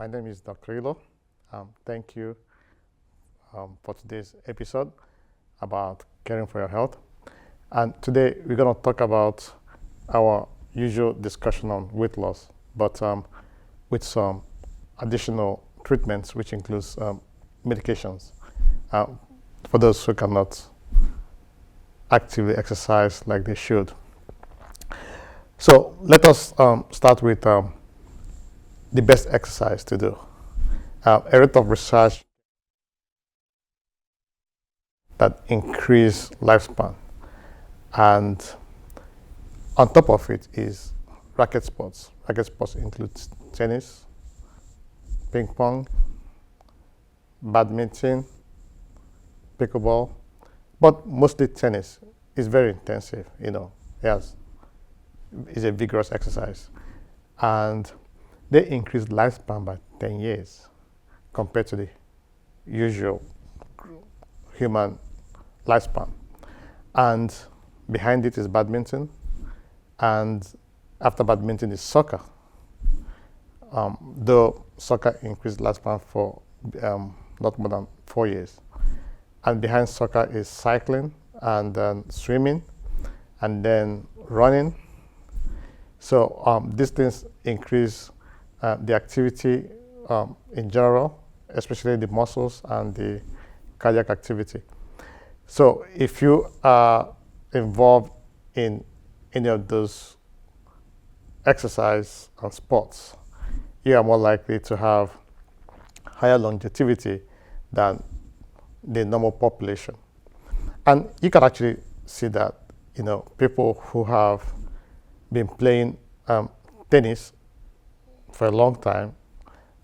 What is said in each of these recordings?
My name is Dr. Ilo. Thank you for today's episode about caring for your health. And today we're going to talk about our usual discussion on weight loss, but with some additional treatments, which includes medications for those who cannot actively exercise like they should. So let us start with the best exercise to do. A rate of research that increase lifespan, and on top of it is racket sports. Racket sports includes tennis, ping pong, badminton, pickleball, but mostly tennis is very intensive. Yes, it's a vigorous exercise, and they increase lifespan by 10 years compared to the usual human lifespan. And behind it is badminton, and after badminton is soccer. Though soccer increased lifespan for not more than 4 years. And behind soccer is cycling, and then swimming, and then running. So these things increase the activity in general, especially the muscles and the cardiac activity. So if you are involved in any of those exercise and sports, you are more likely to have higher longevity than the normal population. And you can actually see that, people who have been playing tennis for a long time,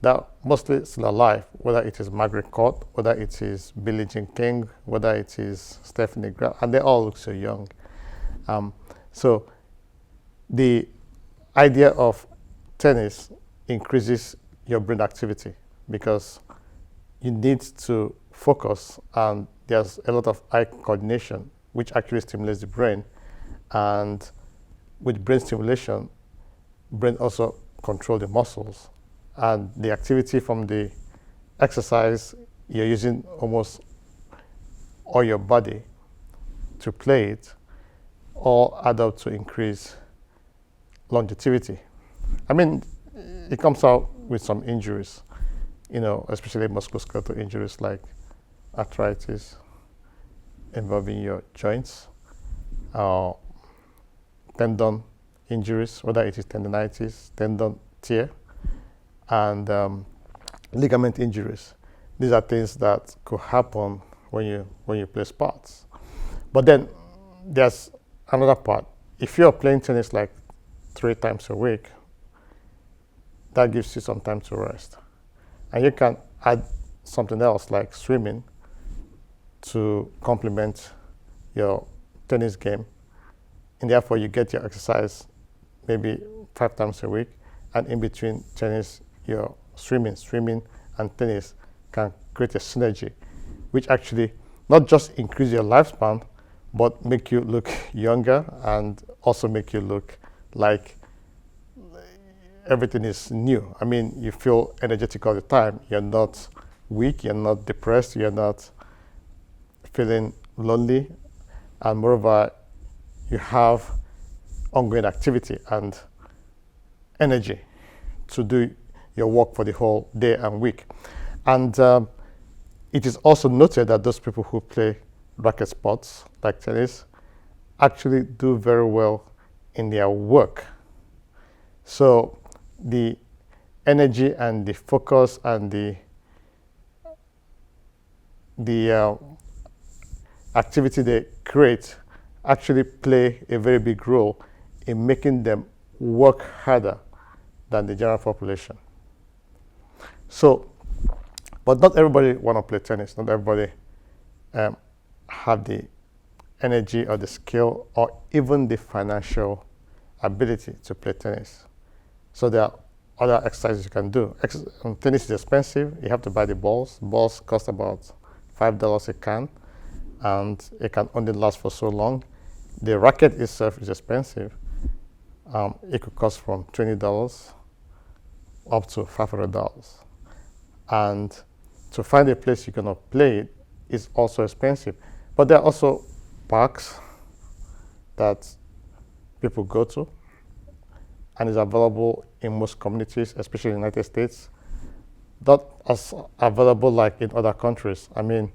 they're mostly still alive, whether it is Margaret Court, whether it is Billie Jean King, whether it is Stephanie Graf, and they all look so young. So the idea of tennis increases your brain activity because you need to focus, and there's a lot of eye coordination, which actually stimulates the brain. And with brain stimulation, brain also control the muscles, and the activity from the exercise, you're using almost all your body to play it, all add up to increase longevity. I mean, it comes out with some injuries, especially musculoskeletal injuries like arthritis involving your joints, tendon injuries, whether it is tendinitis, tendon tear, and ligament injuries. These are things that could happen when you play sports. But then there's another part. If you're playing tennis like 3 times a week, that gives you some time to rest. And you can add something else like swimming to complement your tennis game. And therefore you get your exercise maybe 5 times a week, and in between tennis, your swimming and tennis can create a synergy, which actually not just increase your lifespan, but make you look younger and also make you look like everything is new. I mean, you feel energetic all the time. You're not weak, you're not depressed, you're not feeling lonely, and moreover, you have ongoing activity and energy to do your work for the whole day and week. And it is also noted that those people who play racket sports like tennis actually do very well in their work. So the energy and the focus and the activity they create actually play a very big role in making them work harder than the general population. So, but not everybody want to play tennis. Not everybody have the energy or the skill or even the financial ability to play tennis. So there are other exercises you can do. Tennis is expensive. You have to buy the balls. Balls cost about $5 a can, and it can only last for so long. The racket itself is expensive. It could cost from $20 up to $500. and to find a place you're gonna play it is also expensive. But there are also parks that people go to, and is available in most communities, especially in the United States. Not as available like in other countries. I mean,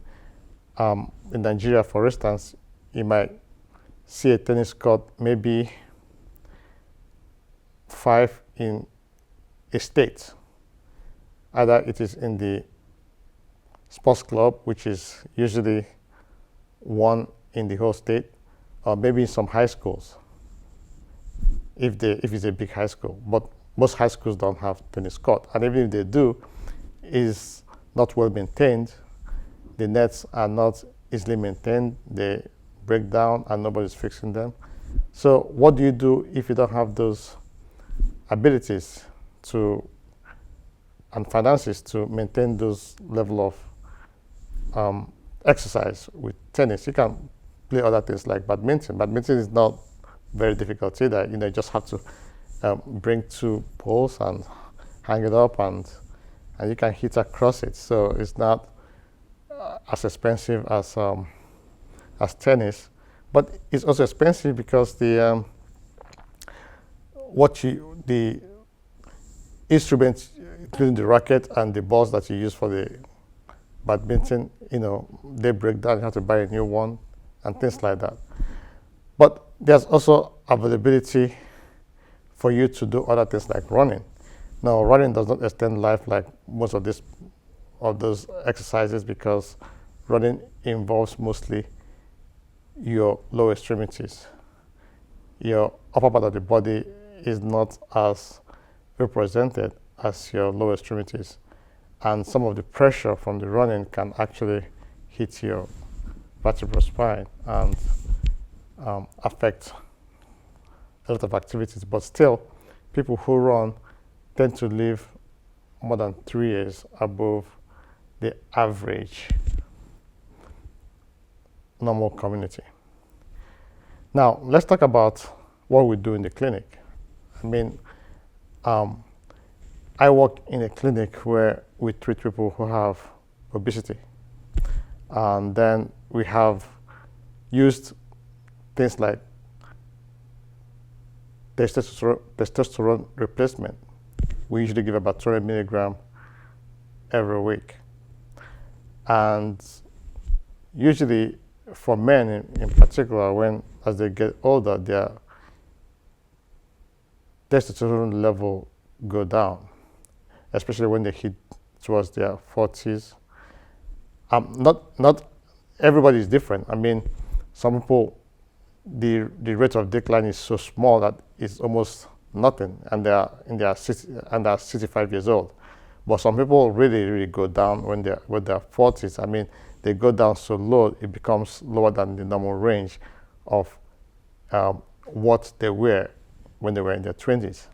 in Nigeria, for instance, you might see a tennis court, maybe 5 in a state. Either it is in the sports club, which is usually 1 in the whole state, or maybe in some high schools, if it's a big high school. But most high schools don't have tennis court, and even if they do, is not well maintained. The nets are not easily maintained. They break down and nobody's fixing them. So what do you do if you don't have those abilities to and finances to maintain those level of exercise with tennis? You can play other things like badminton. Badminton is not very difficult either. You just have to bring 2 poles and hang it up, and you can hit across it. So it's not as expensive as tennis, but it's also expensive because the instruments, including the racket and the balls that you use for the badminton, they break down. You have to buy a new one and things like that. But there's also availability for you to do other things like running. Now, running does not extend life like most of those exercises, because running involves mostly your lower extremities. Your upper part of the body is not as represented as your lower extremities, and some of the pressure from the running can actually hit your vertebral spine and affect a lot of activities. But still, people who run tend to live more than 3 years above the average normal community. Now, let's talk about what we do in the clinic. I mean, I work in a clinic where we treat people who have obesity. And then we have used things like testosterone replacement. We usually give about 200 milligram every week. And usually for men in particular, as they get older, their testosterone level go down, especially when they hit towards their 40s. Not everybody is different. I mean, some people, the rate of decline is so small that it's almost nothing, and they are 65 years old. But some people really go down when they're 40s. I mean, they go down so low, it becomes lower than the normal range of what they were when they were in their 20s.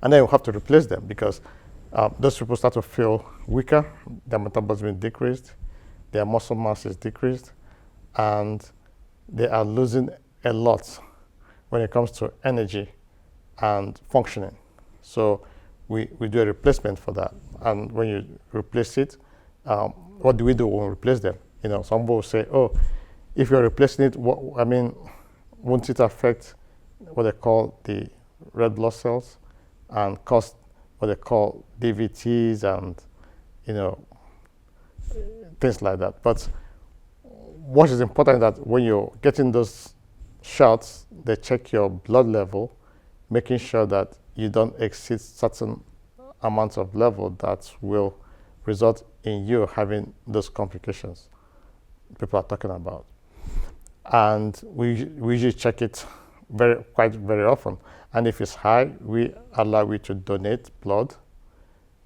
And then you have to replace them because those people start to feel weaker, their metabolism is decreased, their muscle mass is decreased, and they are losing a lot when it comes to energy and functioning. So we do a replacement for that. And when you replace it, what do we do when we replace them? Some people will say, oh, if you're replacing it, won't it affect what they call the red blood cells and cause what they call DVTs and, things like that. But what is important is that when you're getting those shots, they check your blood level, making sure that you don't exceed certain amounts of level that will result in you having those complications people are talking about. And we usually check it very often. And if it's high, we allow you to donate blood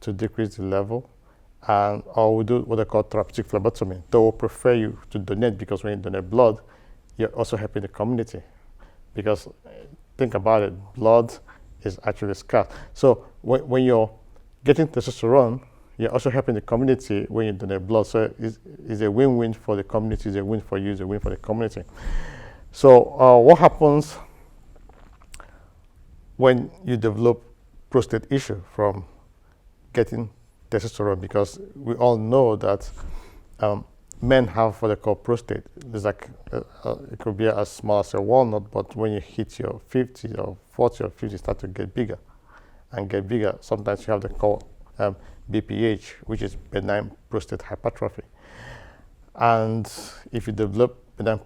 to decrease the level, or we do what they call therapeutic phlebotomy. They will prefer you to donate because when you donate blood, you're also helping the community. Because think about it, blood is actually scarce. So when you're getting testosterone, you're also helping the community when you donate blood. So it's a win-win for the community, it's a win for you, it's a win for the community. So what happens when you develop prostate issue from getting testosterone, because we all know that men have what they call prostate. It's like it could be as small as a walnut, but when you hit your 50 or 40 or 50, start to get bigger and get bigger. Sometimes you have the call BPH, which is benign prostate hypertrophy. And if you develop benign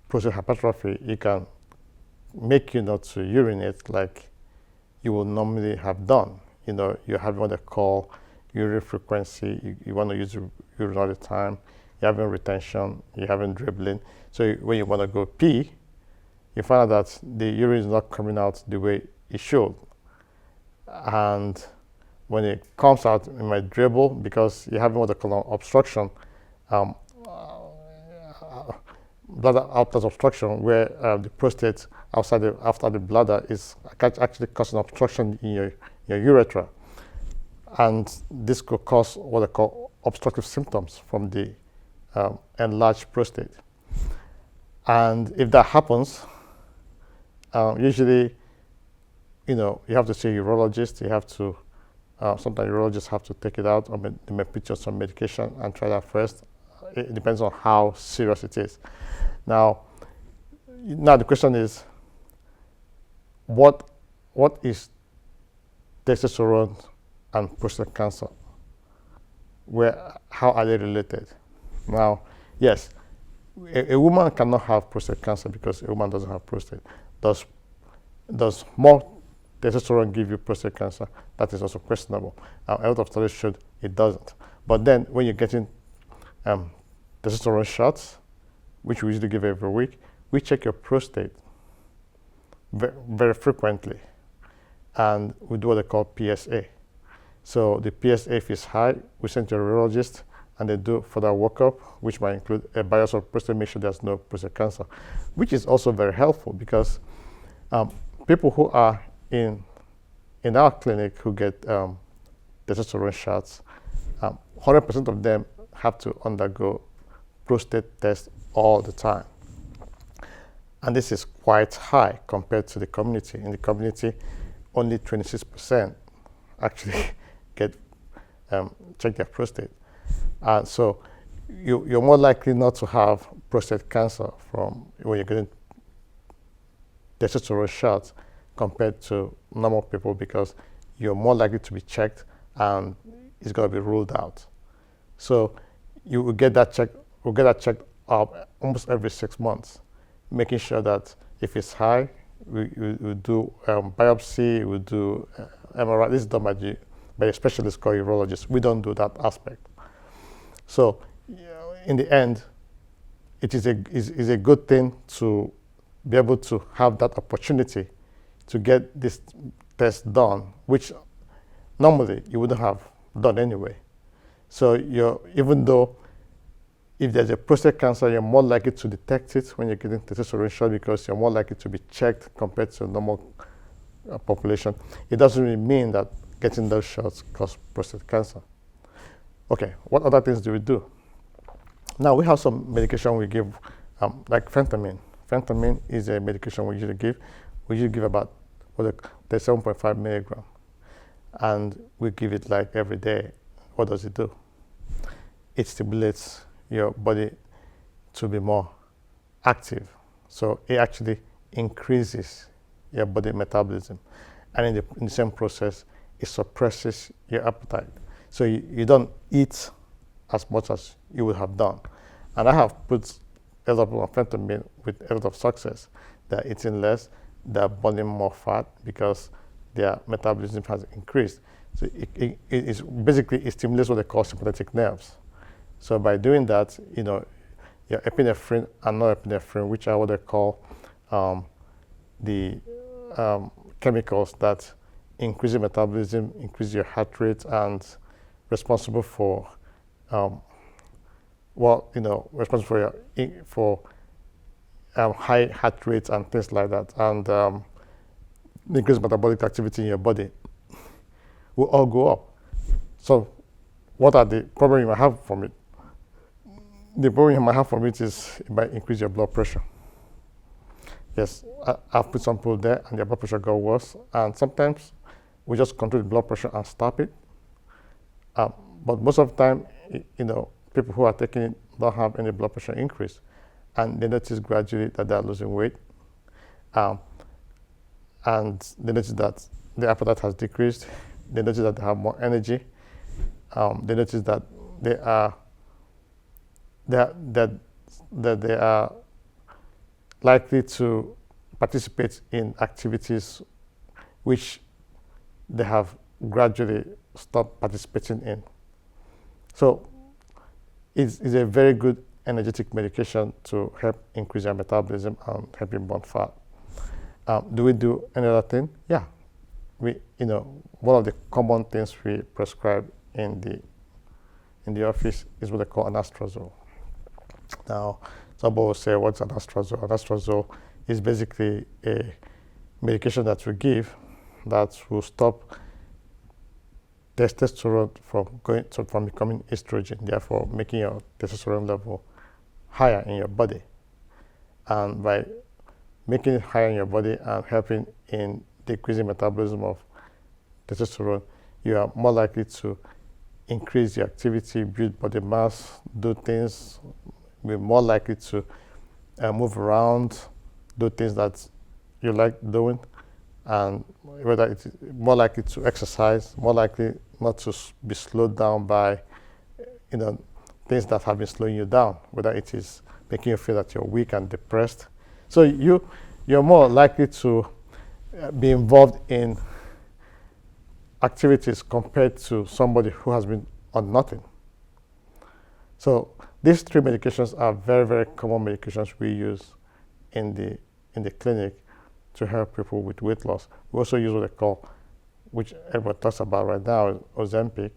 prostate hypertrophy, it can make you not to urinate like you will normally have done. You have what they call urinary frequency. You want to use urine all the time. You're having retention. You're having dribbling. So when you want to go pee, you find out that the urine is not coming out the way it should. And when it comes out, it might dribble because you're having what they call obstruction, bladder outlet obstruction, where the prostate after the bladder is actually causing obstruction in your urethra. And this could cause what they call obstructive symptoms from the enlarged prostate. And if that happens, usually, you have to see a urologist. You have to, sometimes urologists have to take it out, or they may put you on some medication and try that first. It depends on how serious it is. Now the question is, what is testosterone and prostate cancer? How are they related? Now, yes, a woman cannot have prostate cancer because a woman doesn't have prostate. Does more testosterone give you prostate cancer? That is also questionable. A lot of studies showed it doesn't. But then when you're getting testosterone shots, which we usually give every week, we check your prostate very, very frequently. And we do what they call PSA. So the PSA, if it's high, we send to a urologist and they do further workup, which might include a biopsy of prostate, make sure there's no prostate cancer, which is also very helpful because people who are in our clinic who get testosterone shots, 100% of them have to undergo prostate tests all the time. And this is quite high compared to the community. In the community, only 26% actually get check their prostate. So you're more likely not to have prostate cancer from when you're getting testosterone shots compared to normal people because you're more likely to be checked and it's going to be ruled out. So you will get that checked up almost every 6 months, making sure that if it's high, we do biopsy, we do MRI. This is done by a specialist called urologist. We don't do that aspect. So in the end, it is a good thing to be able to have that opportunity to get this test done, which normally you wouldn't have done anyway. So even though if there's a prostate cancer, you're more likely to detect it when you're getting testosterone shot because you're more likely to be checked compared to a normal population. It doesn't really mean that getting those shots causes prostate cancer. Okay, what other things do we do? Now we have some medication we give, like phentermine. Phentermine is a medication we usually give. We usually give about 7.5 milligram, and we give it like every day. What does it do? It stimulates your body to be more active. So it actually increases your body metabolism. And in the same process, it suppresses your appetite. So you don't eat as much as you would have done. And I have put a lot of people on phentermine with a lot of success. They're eating less, they're burning more fat because their metabolism has increased. So it stimulates what they call sympathetic nerves. So by doing that, your epinephrine and norepinephrine, which are what they call the chemicals that increase your metabolism, increase your heart rate, and responsible for responsible for high heart rates and things like that, and increase metabolic activity in your body, will all go up. So what are the problems you might have from it? The problem you might have from it is it might increase your blood pressure. Yes, I've put some people there and their blood pressure got worse, and sometimes we just control the blood pressure and stop it, Um, but most of the time, people who are taking it don't have any blood pressure increase, and they notice gradually that they are losing weight, um, and they notice that their appetite has decreased. They notice that they have more energy. They notice that they are that they are likely to participate in activities which they have gradually stopped participating in. So it's a very good energetic medication to help increase your metabolism and help you burn fat. Do we do any other thing? Yeah. One of the common things we prescribe in the office is what they call anastrozole. Now, somebody will say, what's anastrozole? Anastrozole is basically a medication that we give that will stop testosterone from becoming estrogen, therefore making your testosterone level higher in your body. And by making it higher in your body and helping in decreasing metabolism of testosterone, you are more likely to increase your activity, build body mass, do things, be more likely to move around, do things that you like doing, and whether it's more likely to exercise, more likely not to be slowed down by things that have been slowing you down, whether it is making you feel that you're weak and depressed. So you're more likely to be involved in activities compared to somebody who has been on nothing. So these three medications are very, very common medications we use in the clinic to help people with weight loss. We also use what they call, which everyone talks about right now, Ozempic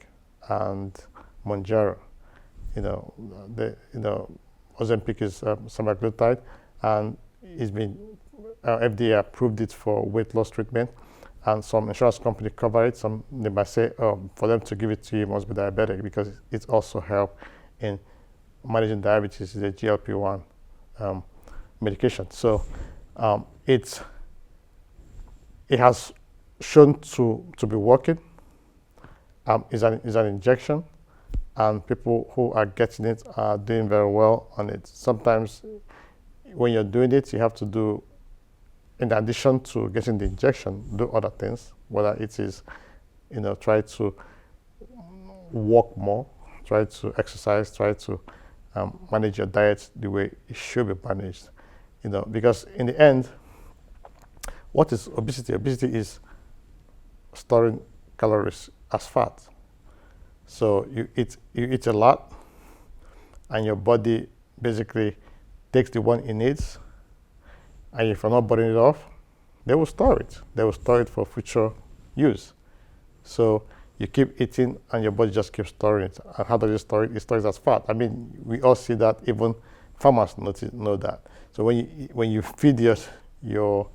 and Mounjaro. Ozempic is semaglutide, and it's been FDA approved it for weight loss treatment, and some insurance company cover it. Some they might say, for them to give it to you, must be diabetic, because it also helps in managing diabetes. Is a GLP-1 medication. So it has shown to be working. Is an injection, and people who are getting it are doing very well on it. Sometimes when you're doing it, you have to do, in addition to getting the injection, do other things, whether it is, try to walk more, try to exercise, try to manage your diet the way it should be managed, because in the end, what is obesity? Obesity is storing calories as fat. So you eat a lot, and your body basically takes the one it needs, and if you're not burning it off, they will store it. They will store it for future use. So you keep eating, and your body just keeps storing it. And how does it store it? It stores it as fat. I mean, we all see that. Even farmers know that. So when you feed your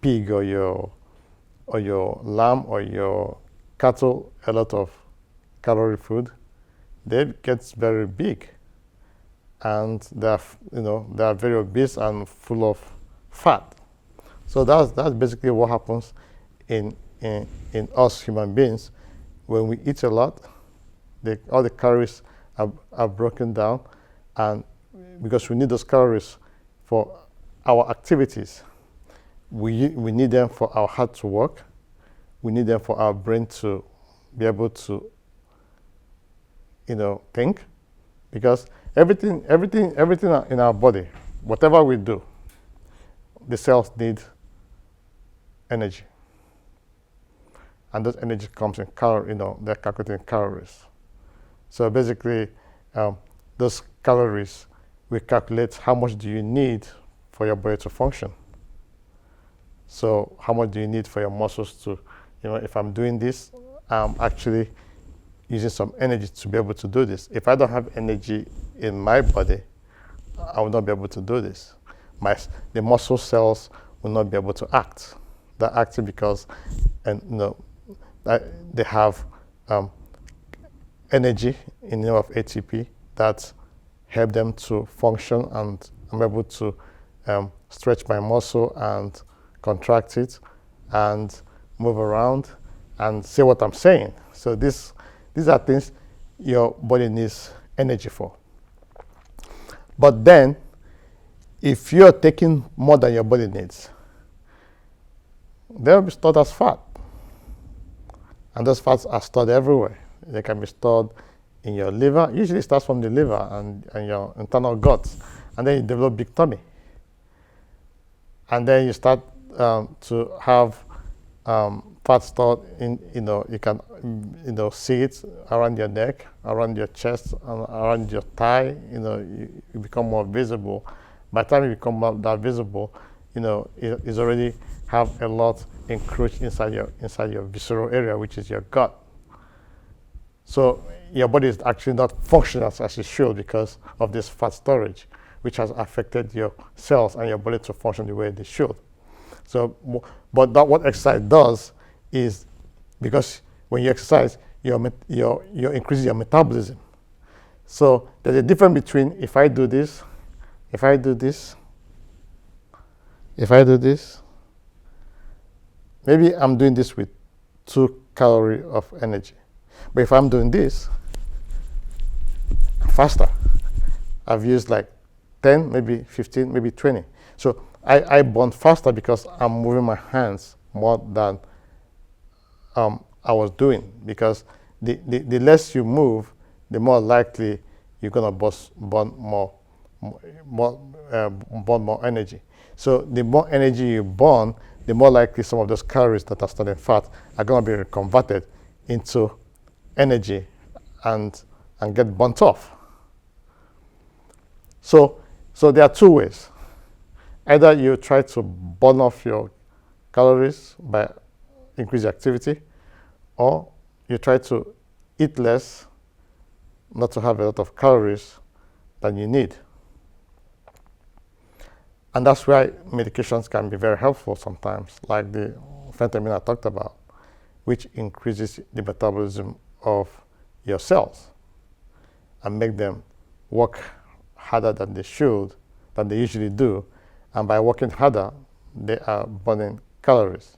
pig or your lamb or your cattle a lot of calorie food, they get very big, and they are very obese and full of fat. So that's basically what happens in us human beings. When we eat a lot, all the calories are broken down, and because we need those calories for our activities, we need them for our heart to work. We need them for our brain to be able to, think, because everything in our body, whatever we do, the cells need energy, and that energy comes in calories. They're calculating calories. So basically, those calories, we calculate how much do you need for your body to function. So how much do you need for your muscles to, if I'm doing this, I'm actually using some energy to be able to do this. If I don't have energy in my body, I will not be able to do this. The muscle cells will not be able to act. They're acting because, they have energy in the name of ATP that help them to function, and I'm able to stretch my muscle and contract it and move around and say what I'm saying. So this these are things your body needs energy for. But then, if you're taking more than your body needs, they'll be stored as fat. And those fats are stored everywhere. They can be stored in your liver. Usually it starts from the liver and your internal guts. And then you develop big tummy. And then you start to have fat stored in, you can, see it around your neck, around your chest, and around your thigh. You become more visible. By the time you become that visible, it's already have a lot encroached inside your visceral area, which is your gut. So your body is actually not functioning as it should because of this fat storage, which has affected your cells and your body to function the way they should. So, but what exercise does is, because when you exercise, you're increasing your metabolism. So there's a difference between if I do this, if I do this, maybe I'm doing this with 2 calories of energy. But if I'm doing this, faster. I've used like 10, maybe 15, maybe 20. So I burn faster because I'm moving my hands more than I was doing. Because the less you move, the more likely you're gonna burn more energy. So the more energy you burn, the more likely some of those calories that are stored in fat are going to be converted into energy and get burnt off. So there are 2 ways. Either you try to burn off your calories by increased activity, or you try to eat less, not to have a lot of calories than you need. And that's why medications can be very helpful sometimes, like the phentermine I talked about, which increases the metabolism of your cells and make them work harder than they usually do. And by working harder, they are burning calories.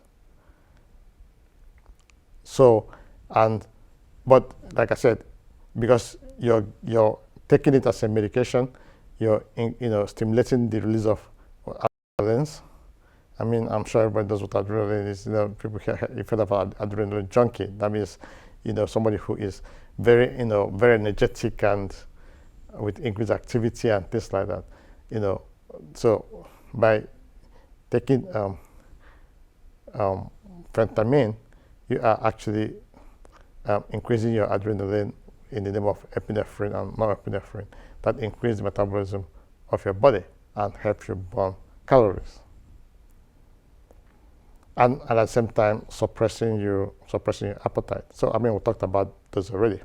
But like I said, because you're taking it as a medication, you're stimulating the release of adrenaline. I mean, I'm sure everybody knows what adrenaline is. People here, you've heard about adrenaline junkie. That means, somebody who is very, very energetic and with increased activity and things like that. So by taking phentermine, you are actually increasing your adrenaline in the name of epinephrine and norepinephrine that increase the metabolism of your body and help you burn calories. And at the same time, suppressing your appetite. So, we talked about those already.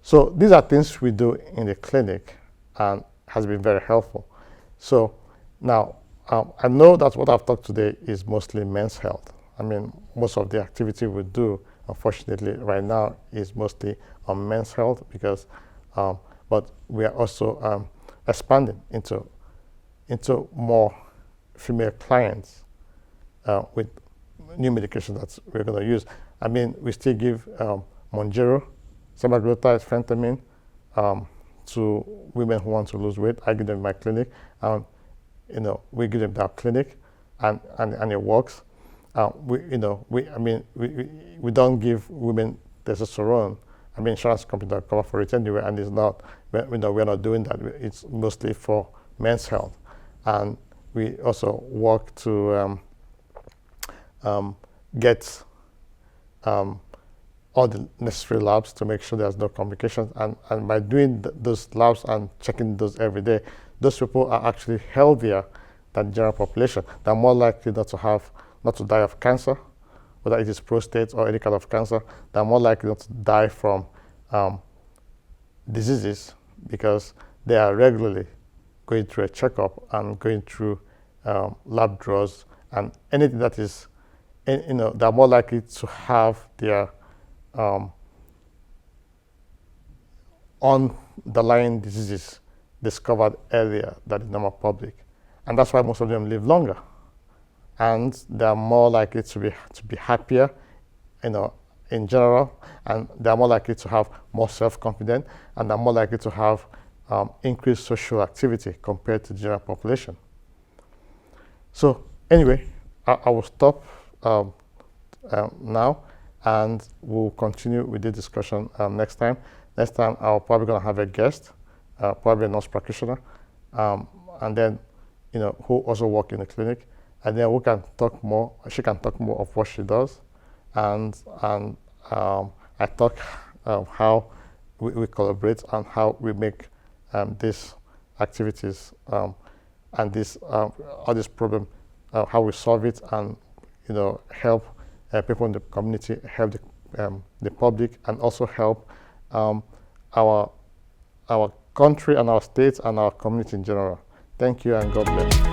So these are things we do in the clinic and has been very helpful. So now, I know that what I've talked today is mostly men's health. Most of the activity we do, unfortunately, right now is mostly on men's health because, but we are also expanding into more female clients with new medications that we're going to use. We still give Mounjaro, semaglutide, phentermine to women who want to lose weight. I give them in my clinic. We give them that clinic, and it works. We don't give women testosterone. Insurance companies don't cover for it anyway, and it's not. We're not doing that. It's mostly for men's health, and we also work to get all the necessary labs to make sure there's no complications. And by doing those labs and checking those every day, those people are actually healthier than the general population. They're more likely not to die of cancer, whether it is prostate or any kind of cancer. They're more likely not to die from diseases because they are regularly going through a checkup and going through lab draws and anything that is, they're more likely to have their underlying diseases discovered earlier than the normal public. And that's why most of them live longer. And they're more likely to be happier, in in general, and they're more likely to have more self-confidence, and they're more likely to have increased social activity compared to the general population. So anyway, I will stop now, and we'll continue with the discussion next time. Next time, I'll probably going to have a guest, probably a nurse practitioner, and then, who also work in the clinic, and then we can talk more. She can talk more of what she does, and I talk how we collaborate and how we make these activities and this all this problem, how we solve it, and help people in the community, help the public, and also help our country and our states and our community in general. Thank you, and God bless.